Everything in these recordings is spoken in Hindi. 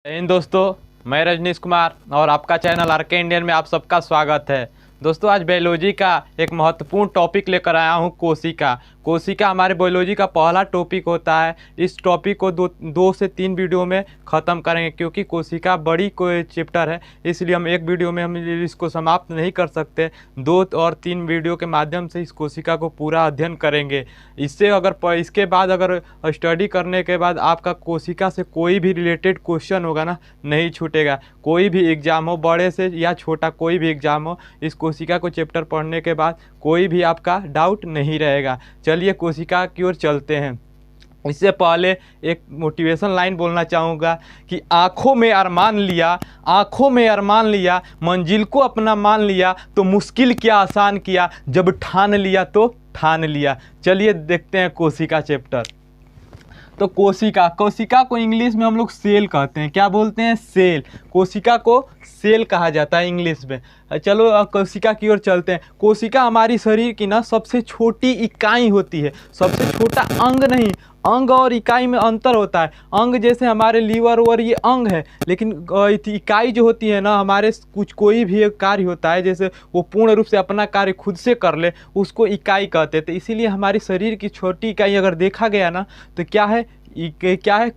इन दोस्तों, मैं रजनीश कुमार और आपका चैनल आरके इंडियन में आप सबका स्वागत है। दोस्तों, आज बायोलॉजी का एक महत्वपूर्ण टॉपिक लेकर आया हूँ, कोशिका। कोशिका हमारे बायोलॉजी का पहला टॉपिक होता है। इस टॉपिक को दो से तीन वीडियो में ख़त्म करेंगे, क्योंकि कोशिका बड़ी कोई चैप्टर है, इसलिए हम एक वीडियो में हम इसको समाप्त नहीं कर सकते। 2 और 3 वीडियो के माध्यम से इस कोशिका को पूरा अध्ययन करेंगे। इसके बाद अगर स्टडी करने के बाद आपका कोशिका से कोई भी रिलेटेड क्वेश्चन होगा ना, नहीं छूटेगा। कोई भी एग्ज़ाम हो, बड़े से या छोटा कोई भी एग्ज़ाम हो, इस कोशिका को चैप्टर पढ़ने के बाद कोई भी आपका डाउट नहीं रहेगा। चलिए कोशिका की ओर चलते हैं। इससे पहले एक मोटिवेशन लाइन बोलना चाहूँगा कि आँखों में अरमान लिया, आँखों में अरमान लिया, मंजिल को अपना मान लिया, तो मुश्किल क्या आसान किया, जब ठान लिया तो ठान लिया। चलिए देखते हैं कोशिका चैप्टर। तो कोशिका को इंग्लिश में हम लोग सेल कहते हैं। क्या बोलते हैं? सेल। कोशिका को सेल कहा जाता है इंग्लिश में। चलो कोशिका की ओर चलते हैं। कोशिका हमारी शरीर की ना सबसे छोटी इकाई होती है, सबसे छोटा अंग नहीं। अंग और इकाई में अंतर होता है। अंग जैसे हमारे लीवर और ये अंग है, लेकिन इकाई जो होती है ना, हमारे कोई भी एक कार्य होता है, जैसे वो पूर्ण रूप से अपना कार्य खुद से कर ले, उसको इकाई कहते हैं। तो इसीलिए हमारी शरीर की छोटी इकाई अगर देखा गया ना, तो क्या है?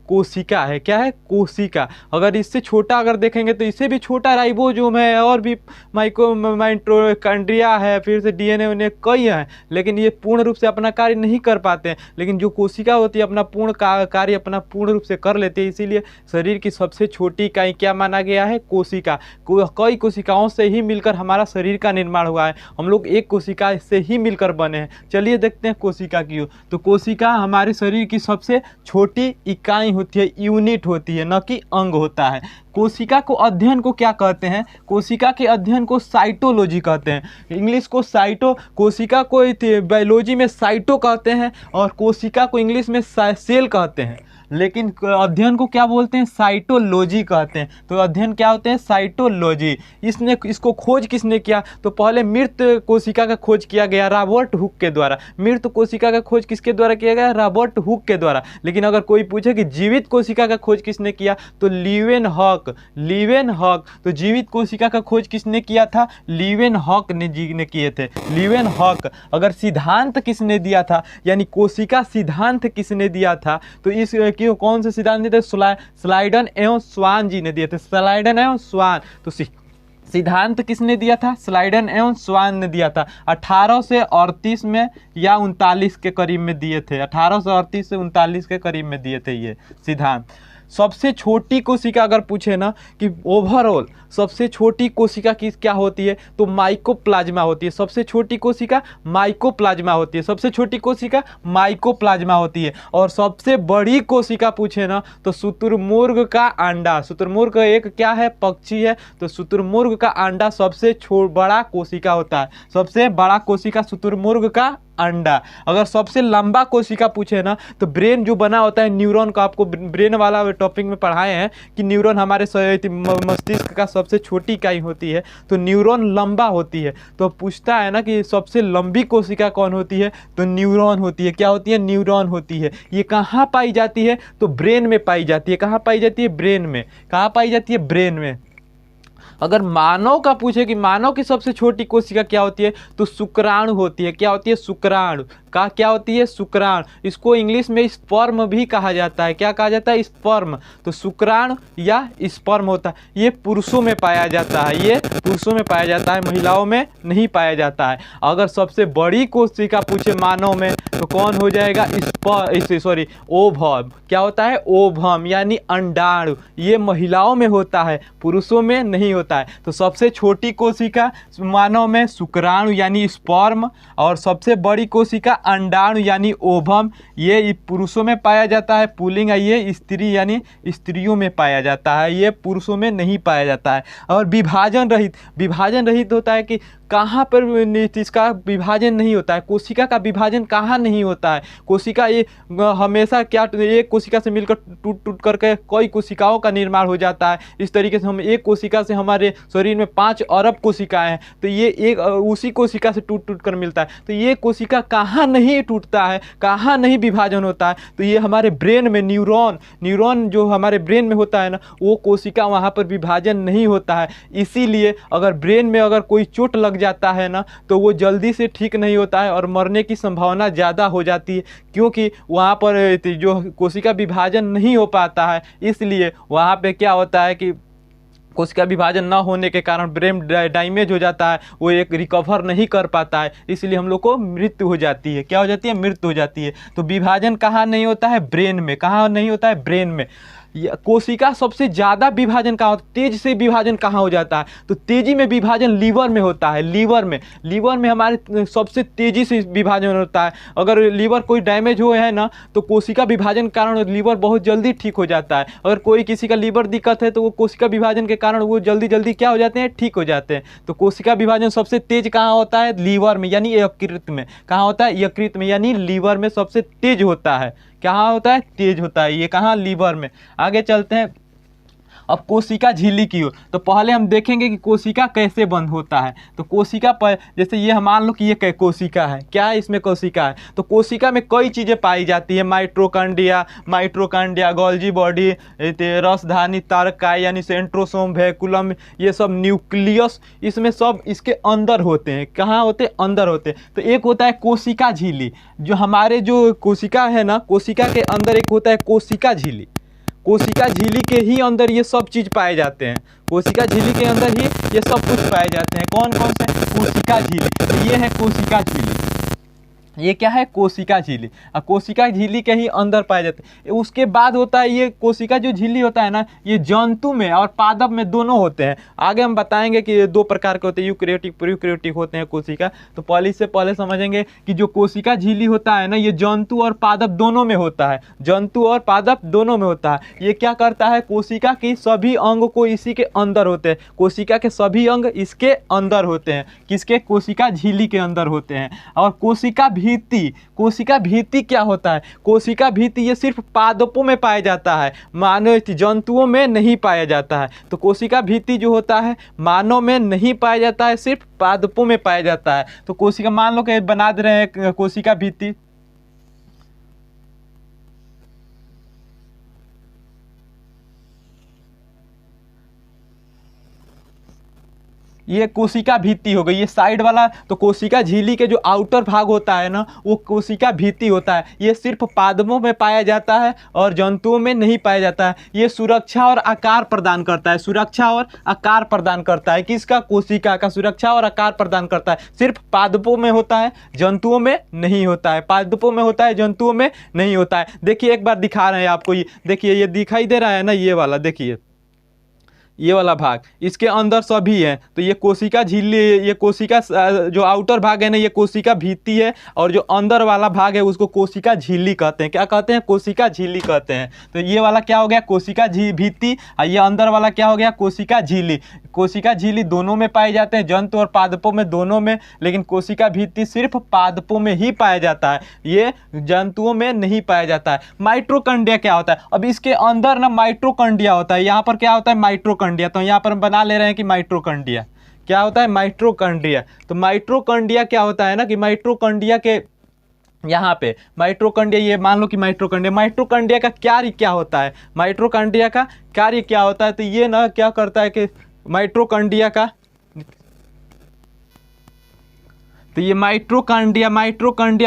कोशिका है। क्या है? कोशिका। अगर इससे छोटा अगर देखेंगे तो इससे भी छोटा राइबोसोम है, और भी माइटोकॉन्ड्रिया है, फिर से डीएनए उन्हें कई हैं, लेकिन ये पूर्ण रूप से अपना कार्य नहीं कर पाते हैं। लेकिन जो कोशिका होती है अपना पूर्ण कार्य अपना पूर्ण रूप से कर लेती है। इसीलिए शरीर की सबसे छोटी इकाई क्या माना गया है? कोशिका। कई कोशिकाओं से ही मिलकर हमारा शरीर का निर्माण हुआ है। हम लोग एक कोशिका से ही मिलकर बने हैं। चलिए देखते हैं कोशिका की। तो कोशिका हमारे शरीर की सबसे छोटी इकाई होती है, यूनिट होती है, न कि अंग होता है। कोशिका को अध्ययन को क्या कहते हैं? कोशिका के अध्ययन को साइटोलॉजी कहते हैं। इंग्लिश को कोशिका को बायोलॉजी में साइटो कहते हैं, और कोशिका को इंग्लिश में सेल कहते हैं। लेकिन अध्ययन को क्या बोलते हैं? साइटोलॉजी कहते हैं। तो अध्ययन क्या होते हैं? साइटोलॉजी। इसको खोज किसने किया? तो पहले मृत कोशिका का खोज किया गया रॉबर्ट हुक के द्वारा। मृत कोशिका का खोज किसके द्वारा किया गया? रॉबर्ट हुक के द्वारा। लेकिन अगर कोई पूछे कि जीवित कोशिका का खोज किसने किया, तो लीवेनहॉक। तो जीवित कोशिका का खोज किसने किया था? लीवेनहॉक ने किए थे। लीवेनहॉक। अगर सिद्धांत किसने दिया था, यानी कोशिका सिद्धांत किसने दिया था, तो इस कौन से सिद्धांत दिए थे? स्लाइडन एवं स्वान जी ने दिए थे। स्लाइडन एवं स्वान। तो सिद्धांत किसने दिया था? स्लाइडन एवं स्वान ने दिया था। 1838 में या 39 के करीब में दिए थे। 1838 से 39 के करीब में दिए थे ये सिद्धांत। सबसे छोटी कोशिका अगर पूछे ना कि ओवरऑल सबसे छोटी कोशिका की क्या होती है, तो माइकोप्लाज्मा होती है। सबसे छोटी कोशिका माइकोप्लाज्मा होती है। सबसे छोटी कोशिका माइकोप्लाज्मा होती है। और सबसे बड़ी कोशिका पूछे ना, तो शुतुरमुर्ग का अंडा। शुतुरमुर्ग एक क्या है? पक्षी है। तो शुतुरमुर्ग का अंडा सबसे बड़ा कोशिका होता है। सबसे बड़ा कोशिका शुतुरमुर्ग का अंडा। अगर सबसे लंबा कोशिका पूछे ना, तो ब्रेन जो बना होता है न्यूरॉन का, आपको ब्रेन वाला टॉपिक में पढ़ाए हैं कि न्यूरॉन हमारे मस्तिष्क का सबसे छोटी इकाई होती है। तो न्यूरॉन लंबा होती है। तो पूछता है ना कि सबसे लंबी कोशिका कौन होती है, तो न्यूरॉन होती है। क्या होती है? न्यूरॉन होती है। ये कहाँ पाई जाती है? तो ब्रेन में पाई जाती है। कहाँ पाई जाती है? ब्रेन में। कहाँ पाई जाती है? ब्रेन में। अगर मानव का पूछे कि मानव की सबसे छोटी कोशिका क्या होती है, तो शुक्राणु होती है। क्या होती है? शुक्राणु का क्या होती है? शुक्राणु। इसको इंग्लिश में स्पर्म भी कहा जाता है। क्या कहा जाता है? स्पर्म। तो शुक्राणु या स्पर्म होता है। ये पुरुषों में पाया जाता है। ये पुरुषों में पाया जाता है, महिलाओं में नहीं पाया जाता है। अगर सबसे बड़ी कोशिका पूछे मानव में, तो कौन हो जाएगा? ओवम। क्या होता है? ओवम यानी अंडाणु। ये महिलाओं में होता है, पुरुषों में नहीं होता है। तो सबसे छोटी कोशिका मानव में शुक्राणु यानी स्पर्म, और सबसे बड़ी कोशिका अंडाणु यानी ओवम। ये पुरुषों में पाया जाता है। पुल्लिंग है। ये स्त्री यानी स्त्रियों में पाया जाता है। ये पुरुषों में नहीं पाया जाता है। और विभाजन रहित होता है कि कहाँ पर इसका विभाजन नहीं होता है, कोशिका का विभाजन कहाँ नहीं होता है। कोशिका ये हमेशा क्या एक कोशिका से मिलकर टूट टूट करके कई कोशिकाओं का निर्माण हो जाता है। इस तरीके से हम एक कोशिका से हमारे शरीर में 5 अरब कोशिकाएं हैं, तो ये एक उसी कोशिका से टूट टूट कर मिलता है। तो ये कोशिका कहाँ नहीं टूटता है, कहाँ नहीं विभाजन होता है, तो ये हमारे ब्रेन में न्यूरॉन जो हमारे ब्रेन में होता है ना, वो कोशिका वहाँ पर विभाजन नहीं होता है। इसीलिए अगर ब्रेन में अगर कोई चोट लग जाता है ना, तो वो जल्दी से ठीक नहीं होता है और मरने की संभावना ज़्यादा हो जाती है, क्योंकि वहाँ पर जो कोशिका विभाजन नहीं हो पाता है। इसलिए वहाँ पे क्या होता है कि कोशिका विभाजन न होने के कारण ब्रेन डैमेज हो जाता है, वो एक रिकवर नहीं कर पाता है, इसलिए हम लोग को मृत्यु हो जाती है। क्या हो जाती है? मृत्यु हो जाती है। तो विभाजन कहाँ नहीं होता है? ब्रेन में। कहाँ नहीं होता है? ब्रेन में। कोशिका सबसे ज़्यादा विभाजन कहाँ होता है, तेज से विभाजन कहाँ हो जाता है? तो तेजी में विभाजन लीवर में होता है। लीवर में हमारे सबसे तेज़ी से विभाजन होता है। अगर लीवर कोई डैमेज हुए है ना, तो कोशिका विभाजन के कारण लीवर बहुत जल्दी ठीक हो जाता है। अगर कोई किसी का लीवर दिक्कत है तो वो कोशिका विभाजन के कारण वो जल्दी जल्दी क्या हो जाते हैं? ठीक हो जाते हैं। तो कोशिका विभाजन सबसे तेज कहाँ होता है? लीवर में, यानी यकृत में। कहाँ होता है? यकृत में, यानी लीवर में सबसे तेज होता है। कहाँ होता है? तेज होता है। ये कहाँ? लीवर में। आगे चलते हैं अब कोशिका झिल्ली की ओर। तो पहले हम देखेंगे कि कोशिका कैसे बंद होता है। तो कोशिका पर जैसे ये हम मान लो कि ये कोशिका है, क्या है इसमें? कोशिका है। तो कोशिका में कई चीज़ें पाई जाती है, माइटोकॉन्ड्रिया, गोल्जी बॉडी, रसधानी, तारकाई यानी सेंट्रोसोम, वैक्यूलम, ये सब न्यूक्लियस, इसमें सब इसके अंदर होते हैं। कहाँ होते हैं? अंदर होते हैं। तो एक होता है कोशिका झिल्ली, जो हमारे जो कोशिका है ना, कोशिका के अंदर एक होता है कोशिका झिल्ली। कोशिका झिल्ली के ही अंदर ये सब चीज़ पाए जाते हैं। कोशिका झिल्ली के अंदर ही ये सब कुछ पाए जाते हैं। कौन कौन से? कोशिका झिल्ली। तो ये है कोशिका झिल्ली। ये क्या है? कोशिका झिल्ली। और कोशिका झिल्ली के ही अंदर पाए जाते हैं। उसके बाद होता है ये कोशिका जो झिल्ली होता है ना, ये जंतु में और पादप में दोनों होते हैं। आगे हम बताएंगे कि ये 2 प्रकार के होते हैं, यूकैरियोटिक प्रोकैरियोटिक होते हैं कोशिका। तो पहले समझेंगे कि जो कोशिका झिल्ली होता है ना, ये जंतु और पादप दोनों में होता है। जंतु और पादप दोनों में होता है। ये क्या करता है? कोशिका के सभी अंग को इसी के अंदर होते हैं। कोशिका के सभी अंग इसके अंदर होते हैं। किसके? कोशिका झिल्ली के अंदर होते हैं। और कोशिका भित्ति क्या होता है? कोशिका भित्ति ये सिर्फ पादपों में पाया जाता है, मानव जंतुओं में नहीं पाया जाता है। तो कोशिका भित्ति जो होता है मानव में नहीं पाया जाता है, सिर्फ पादपों में पाया जाता है। तो कोशिका मान लो कि बना दे रहे हैं कोशिका भित्ति, ये कोशिका भित्ति हो गई, ये साइड वाला। तो कोशिका झिल्ली के जो आउटर भाग होता है ना, वो कोशिका भित्ति होता है। ये सिर्फ पादपों में पाया जाता है और जंतुओं में नहीं पाया जाता है। ये सुरक्षा और आकार प्रदान करता है। सुरक्षा और आकार प्रदान करता है। किसका? कोशिका का सुरक्षा और आकार प्रदान करता है। सिर्फ पादपों में होता है, जंतुओं में नहीं होता है। पादपों में होता है, जंतुओं में नहीं होता है। देखिए एक बार दिखा रहे हैं आपको, ये देखिए, ये दिखाई दे रहा है ना, ये वाला देखिए, ये वाला भाग, इसके अंदर सभी है। तो ये कोशिका झिल्ली, ये कोशिका जो आउटर भाग है ना, ये कोशिका भित्ति है, और जो अंदर वाला भाग है उसको कोशिका झिल्ली कहते हैं। क्या कहते हैं? कोशिका झिल्ली कहते हैं। तो ये वाला क्या हो गया? कोशिका भित्ति, और ये अंदर वाला क्या हो गया? कोशिका झिल्ली। कोशिका झिल्ली दोनों में पाए जाते हैं, जंतु और पादपों में, दोनों में, लेकिन कोशिका भित्ति सिर्फ पादपों में ही पाया जाता है, ये जंतुओं में नहीं पाया जाता है। माइटोकॉन्ड्रिया क्या होता है? अब इसके अंदर ना माइटोकॉन्ड्रिया होता है। यहाँ पर क्या होता है? माइटोकॉन्ड्रिया। तो यहाँ पर हम बना ले रहे हैं कि माइटोकॉन्ड्रिया क्या होता है? माइटोकॉन्ड्रिया। तो माइटोकॉन्ड्रिया क्या होता है ना, कि माइटोकॉन्ड्रिया के यहाँ पे माइटोकॉन्ड्रिया, ये मान लो कि माइटोकॉन्ड्रिया का कार्य क्या होता है? माइटोकॉन्ड्रिया का कार्य क्या होता है? तो ये ना क्या करता है कि माइटोकॉन्ड्रिया का, तो ये माइटोकॉन्ड्रिया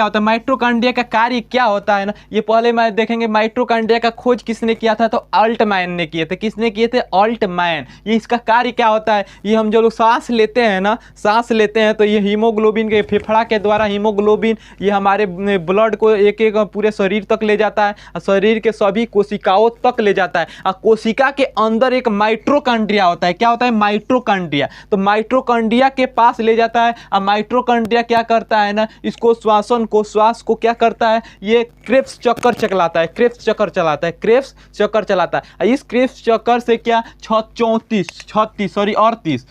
होता है। माइटोकॉन्ड्रिया का कार्य क्या होता है ना, ये पहले मैं देखेंगे। माइटोकॉन्ड्रिया का खोज किसने किया था? तो अल्टमैन ने किए थे। किसने किए थे? अल्टमैन। ये इसका कार्य क्या होता है? ये हम जो लोग सांस लेते हैं ना, सांस लेते हैं, तो ये हीमोग्लोबिन के फेफड़ा के द्वारा हीमोग्लोबिन ये हमारे ब्लड को एक एक पूरे शरीर तक ले जाता है, और शरीर के सभी कोशिकाओं तक ले जाता है। और कोशिका के अंदर एक माइटोकॉन्ड्रिया होता है। क्या होता है? माइटोकॉन्ड्रिया। तो माइटोकॉन्ड्रिया के पास ले जाता है, और माइटोकॉन्ड्रिया क्या करता है ना, इसको श्वास को क्या करता है? ये क्रेब्स चक्कर चलाता है। क्रेब्स चक्कर चलाता है। इस क्रेब्स चक्कर से क्या 38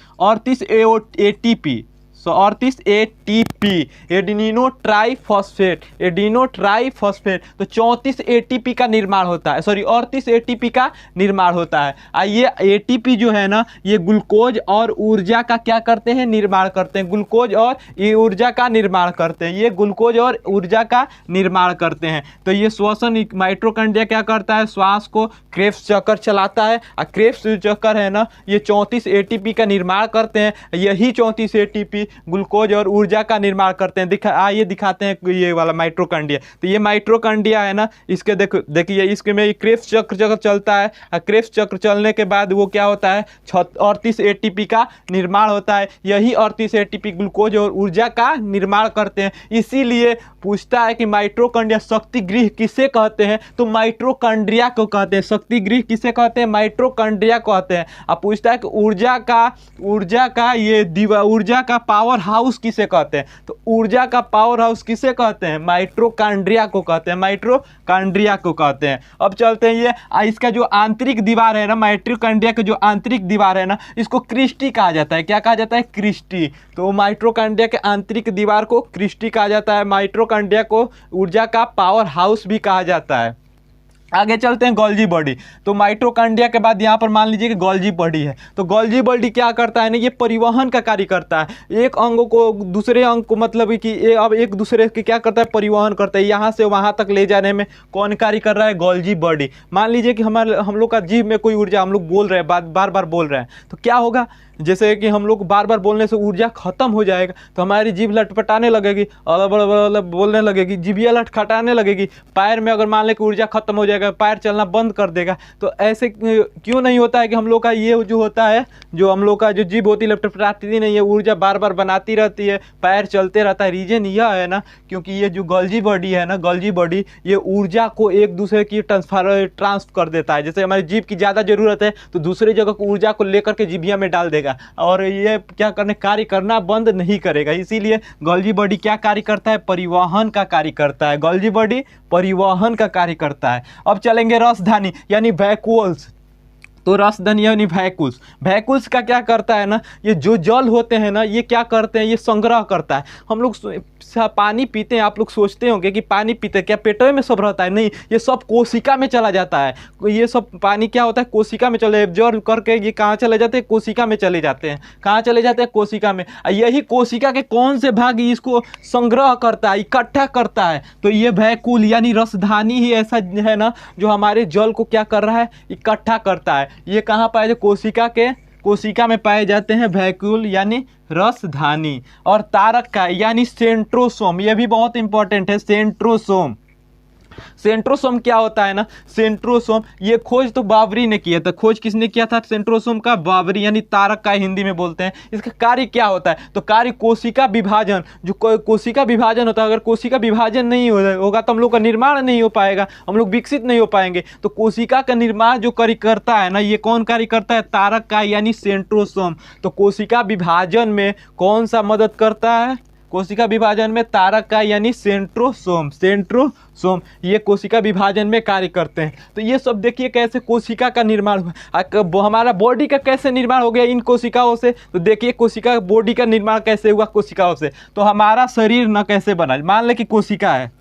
ATP 34 ATP, adenosine triphosphate, adenosine triphosphate. तो 34 ATP का निर्माण होता है, सॉरी 38 ATP का निर्माण होता है। ये ATP जो है ना, ये ग्लूकोज और ऊर्जा का क्या करते हैं, निर्माण करते हैं। ग्लूकोज और ये ऊर्जा का निर्माण करते हैं, ये ग्लूकोज और ऊर्जा का निर्माण करते हैं। तो ये श्वसन माइटोकॉन्ड्रिया क्या करता है, श्वास को क्रेब्स चक्कर चलाता है। और क्रेब्स चक्कर है ना, ये 34 ATP का निर्माण करते हैं। यही 34 ATP ग्लूकोज और ऊर्जा का निर्माण करते हैं। आइए दिखाते हैं ये वाला माइटोकॉन्ड्रिया। तो ये माइटोकॉन्ड्रिया है ना, इसके देखिए इसके में क्रेब्स चक्र चलता है। क्रेब्स चक्र चलने के बाद वो क्या होता है, 38 ATP का निर्माण होता है। यही 38 ATP ग्लूकोज और ऊर्जा का निर्माण करते हैं। इसीलिए पूछता है कि माइटोकॉन्ड्रिया शक्ति गृह किसे कहते हैं, तो माइटोकॉन्ड्रिया को कहते हैं। शक्ति गृह किसे कहते हैं, माइटोकॉन्ड्रिया कहते हैं। अब पूछता है कि ऊर्जा का पावर हाउस किसे कहते हैं, तो ऊर्जा का पावर हाउस किसे कहते हैं, माइटोकॉन्ड्रिया को कहते हैं, माइटोकॉन्ड्रिया को कहते हैं। अब चलते हैं ये इसका जो आंतरिक दीवार है ना, माइटोकॉन्ड्रिया की जो आंतरिक दीवार है ना, इसको क्रिस्टी कहा जाता है। क्या कहा जाता है, क्रिस्टी। तो माइटोकॉन्ड्रिया के आंतरिक दीवार को क्रिस्टी कहा जाता है। माइटोकॉन्ड्रिया को ऊर्जा का पावर हाउस भी कहा जाता है। आगे चलते हैं गोल्जी बॉडी। तो माइटोकॉन्ड्रिया के बाद यहाँ पर मान लीजिए कि गोल्जी बॉडी है। तो गोल्जी बॉडी क्या करता है ना, ये परिवहन का कार्य करता है। एक अंग को दूसरे अंग को, मतलब कि ये अब एक दूसरे के क्या करता है, परिवहन करता है। यहाँ से वहाँ तक ले जाने में कौन कार्य कर रहा है, गोल्जी बॉडी। मान लीजिए कि हम लोग का जीभ में कोई ऊर्जा, हम लोग बोल रहे हैं, बार बार बोल रहे हैं, तो क्या होगा, जैसे कि हम लोग बार बार बोलने से ऊर्जा खत्म हो जाएगा, तो हमारी जीभ लटपटाने लगेगी, बोलने लगेगी, जीभिया लटखटाने लगेगी। पैर में अगर मान लें कि ऊर्जा खत्म हो जाएगा, पैर चलना बंद कर देगा। तो ऐसे क्यों नहीं होता है कि हम लोग का ये जो होता है, जो हम लोग का जो जीभ होती है लटपटाती नहीं है, ऊर्जा बार बार बनाती रहती है, पैर चलते रहता है। रीजन यह है ना, क्योंकि ये जो गोल्जी बॉडी है ना, गोल्जी बॉडी ये ऊर्जा को एक दूसरे की ट्रांसफर कर देता है। जैसे हमारी जीभ की ज़्यादा जरूरत है तो दूसरी जगह को ऊर्जा को लेकर के जीभिया में डाल देगा, और ये क्या करने, कार्य करना बंद नहीं करेगा। इसीलिए गोल्जी बॉडी क्या कार्य करता है, परिवहन का कार्य करता है। गोल्जी बॉडी परिवहन का कार्य करता है। अब चलेंगे रसधानी यानी वैक्यूल्स। तो रसधानी यानी वैक्यूल्स, वैक्यूल्स का क्या करता है ना, ये जो जल होते हैं ना, ये क्या करते हैं, ये संग्रह करता है। हम लोग पानी पीते हैं, आप लोग सोचते होंगे कि पानी पीते क्या पेट में सब रहता है, नहीं, ये सब कोशिका में चला जाता है। ये सब पानी क्या होता है, कोशिका में चले एब्जॉर्ब करके ये कहाँ चले जाते हैं, कोशिका में चले जाते हैं। कहाँ चले जाते हैं, कोशिका में। यही कोशिका के कौन से भाग इसको संग्रह करता है, इकट्ठा करता है, तो ये वैक्यूल यानी रसधानी ही ऐसा है ना, जो हमारे जल को क्या कर रहा है, इकट्ठा करता है। ये कहाँ पाए जाते, कोशिका में पाए जाते हैं वैक्यूल यानी रसधानी। और तारक का यानी सेंट्रोसोम, ये भी बहुत इंपॉर्टेंट है, सेंट्रोसोम। सेंट्रोसोम क्या होता है ना, सेंट्रोसोम ये खोज तो बावरी ने किया था। खोज किसने किया था, सेंट्रोसोम का, बावरी, यानी तारक का हिंदी में बोलते हैं। इसका कार्य क्या होता है, तो कार्य कोशिका विभाजन, जो कोशिका विभाजन होता है। अगर कोशिका विभाजन नहीं होगा तो हम लोग का निर्माण नहीं हो पाएगा, हम लोग विकसित नहीं हो पाएंगे। तो कोशिका का निर्माण जो कार्य करता है ना, ये कौन कार्य करता है, तारक का यानी सेंट्रोसोम। तो कोशिका विभाजन में कौन सा मदद करता है, कोशिका विभाजन में तारक का यानी सेंट्रोसोम, सेंट्रोसोम ये कोशिका विभाजन में कार्य करते हैं। तो ये सब देखिए कैसे कोशिका का निर्माण हुआ। हमारा बॉडी का कैसे निर्माण हो गया इन कोशिकाओं से, तो देखिए कोशिका बॉडी का निर्माण कैसे हुआ कोशिकाओं से। तो हमारा शरीर न कैसे बना, मान ले कि कोशिका है,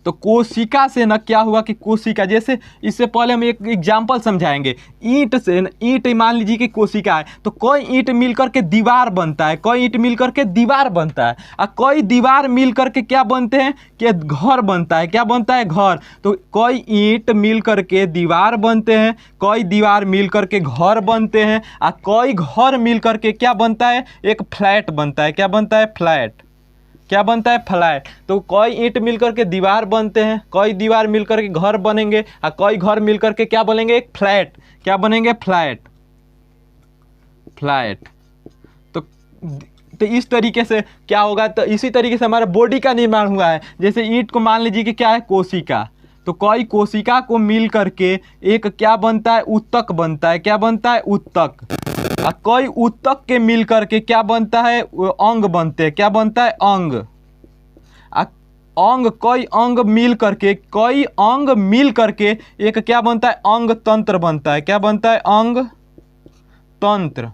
तो कोशिका से ना क्या हुआ कि कोशिका, जैसे इससे पहले हम एक एग्जाम्पल समझाएंगे। ईंट से, ईंट मान लीजिए कि कोशिका है, तो कोई ईंट मिलकर के दीवार बनता है, कोई ईंट मिलकर के दीवार बनता है, और कोई दीवार मिलकर के क्या बनते हैं, कि घर बनता है। क्या बनता है, घर। तो कोई ईंट मिलकर के दीवार बनते हैं, कोई दीवार मिलकर के घर बनते हैं, और कोई घर मिलकर के क्या बनता है, एक फ्लैट बनता है। क्या बनता है, फ्लैट। क्या बनता है, फ्लैट। तो कोई ईंट मिलकर के दीवार बनते हैं, कोई दीवार मिलकर के घर बनेंगे, और कोई घर मिलकर के क्या बनेंगे, एक फ्लैट। क्या बनेंगे, फ्लैट, फ्लैट। तो इस तरीके से क्या होगा, तो इसी तरीके से हमारा बॉडी का निर्माण हुआ है। जैसे ईंट को मान लीजिए कि क्या है, कोशिका, तो कोई कोशिका को मिल करके एक क्या बनता है, उत्तक बनता है। क्या बनता है, उत्तक। और कोई उत्तक के मिल करके क्या बनता है, अंग बनते हैं। क्या बनता है, अंग। अंग, कोई अंग मिल करके, कोई अंग मिल करके एक क्या बनता है, अंग तंत्र बनता है। क्या बनता है, अंग तंत्र।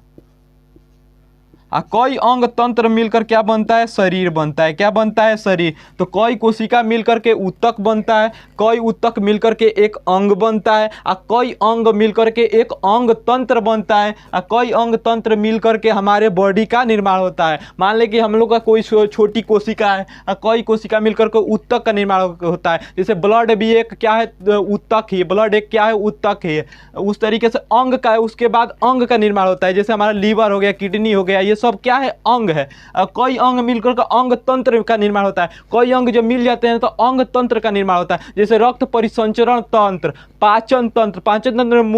कई अंग तंत्र मिलकर क्या बनता है, शरीर बनता है। क्या बनता है, शरीर। तो कई कोशिका मिलकर के ऊतक बनता है, कई ऊतक मिलकर के एक अंग बनता है, कई अंग मिलकर के एक अंग तंत्र बनता है, कई अंग तंत्र मिलकर के हमारे बॉडी का निर्माण होता है। मान लें कि हम लोग का कोई छोटी कोशिका है, कई कोशिका मिलकर के ऊतक का निर्माण होता है। जैसे ब्लड भी एक क्या है, ऊतक ही। ब्लड एक क्या है, ऊतक ही। उस तरीके से अंग का है, उसके बाद अंग का निर्माण होता है। जैसे हमारा लीवर हो गया, किडनी हो गया, ये सब क्या है, अंग है। कई अंग मिलकर के अंग तंत्र का निर्माण होता है। कई अंग जब मिल जाते हैं तो अंग तंत्र का निर्माण होता है। जैसे रक्त परिसंचरण तंत्र, पाचन तंत्र। पाचन तंत्र में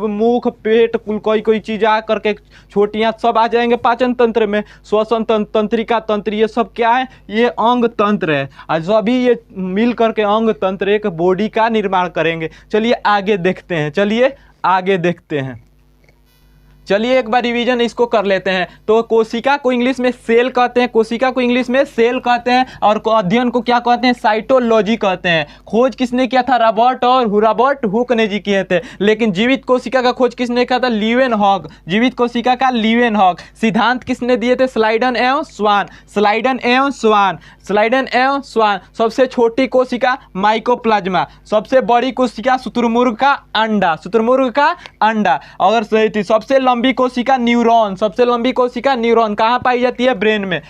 मुख, पेट, कोई चीज आ करके छोटियां सब आ जाएंगे पाचन तंत्र में। श्वसन तंत्र, तंत्रिका तंत्र, ये सब क्या है, ये अंग तंत्र है। और सभी ये मिल करके अंग तंत्र एक बॉडी का निर्माण करेंगे। चलिए आगे देखते हैं, चलिए आगे देखते हैं। चलिए एक बार रिवीजन इसको कर लेते हैं। तो कोशिका को इंग्लिश में सेल कहते हैं, कोशिका को इंग्लिश में सेल कहते हैं, और अध्ययन को क्या कहते हैं, साइटोलॉजी कहते हैं। खोज किसने किया था, रॉबर्ट हुक ने जी किए थे। लेकिन जीवित कोशिका का खोज किसने किया था, लीवेनहॉक। जीवित कोशिका का लीवेनहॉक। सिद्धांत किसने दिए थे, स्लाइडन एवं स्वान। सबसे छोटी कोशिका माइकोप्लाज्मा। सबसे बड़ी कोशिका शुतुरमुर्ग का अंडा। अगर सही थी। सबसे लंबी कोशिका न्यूरॉन। सबसे लंबी कोशिका न्यूरॉन कहाँ पाई जाती है, ब्रेन में।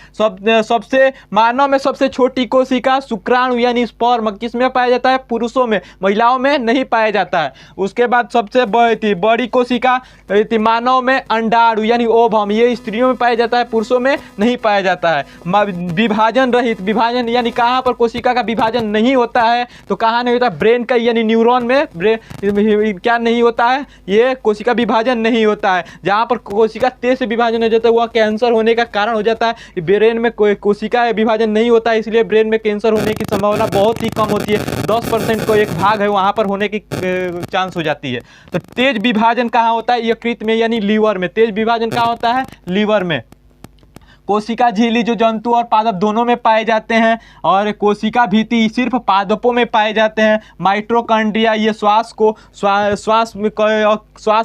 सबसे मानव में सबसे छोटी कोशिका शुक्राणु यानी स्पर्म किस में पाया जाता है, पुरुषों में। महिलाओं में नहीं पाया जाता है। उसके बाद सबसे बड़ी कोशिका मानव में अंडाणु यानी ओवम, ये स्त्रियों में पाया जाता है, पुरुषों में नहीं पाया जाता है। विभाजन रहित, विभाजन यानी कहाँ पर कोशिका का विभाजन नहीं होता है, तो कहाँ नहीं होता, ब्रेन का यानी न्यूरॉन में क्या नहीं होता है, ये कोशिका विभाजन नहीं होता है। जहाँ पर कोशिका तेज से विभाजन हो जाता है वह कैंसर होने का कारण हो जाता है। ब्रेन में कोई कोशिका विभाजन नहीं होता है, इसलिए ब्रेन में कैंसर होने की संभावना बहुत ही कम होती है। 10% को एक भाग है वहाँ पर होने की चांस हो जाती है। तो तेज विभाजन कहाँ होता है, यकृत में यानी लीवर में। तेज विभाजन कहाँ होता है, लीवर में। कोशिका झिल्ली जो जंतु और पादप दोनों में पाए जाते हैं, और कोशिका भित्ति सिर्फ पादपों में पाए जाते हैं। माइटोकॉन्ड्रिया ये श्वास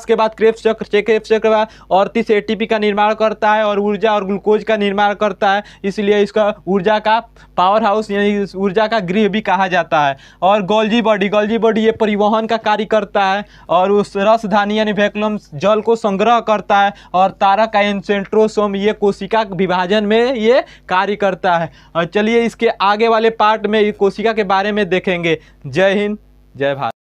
के बाद क्रेब्स चक्र के बाद 38 एटीपी का निर्माण करता है और ऊर्जा और ग्लूकोज का निर्माण करता है, इसलिए इसका ऊर्जा का पावर हाउस यानी ऊर्जा का गृह भी कहा जाता है। और गोल्जी बॉडी ये परिवहन का कार्य करता है, और उस रसधानी यानी वैक्यूलम जल को संग्रह करता है, और तारक आयन सेंट्रोसोम ये कोशिका विभाजन में ये कार्य करता है। और चलिए इसके आगे वाले पार्ट में कोशिका के बारे में देखेंगे। जय हिंद, जय भारत।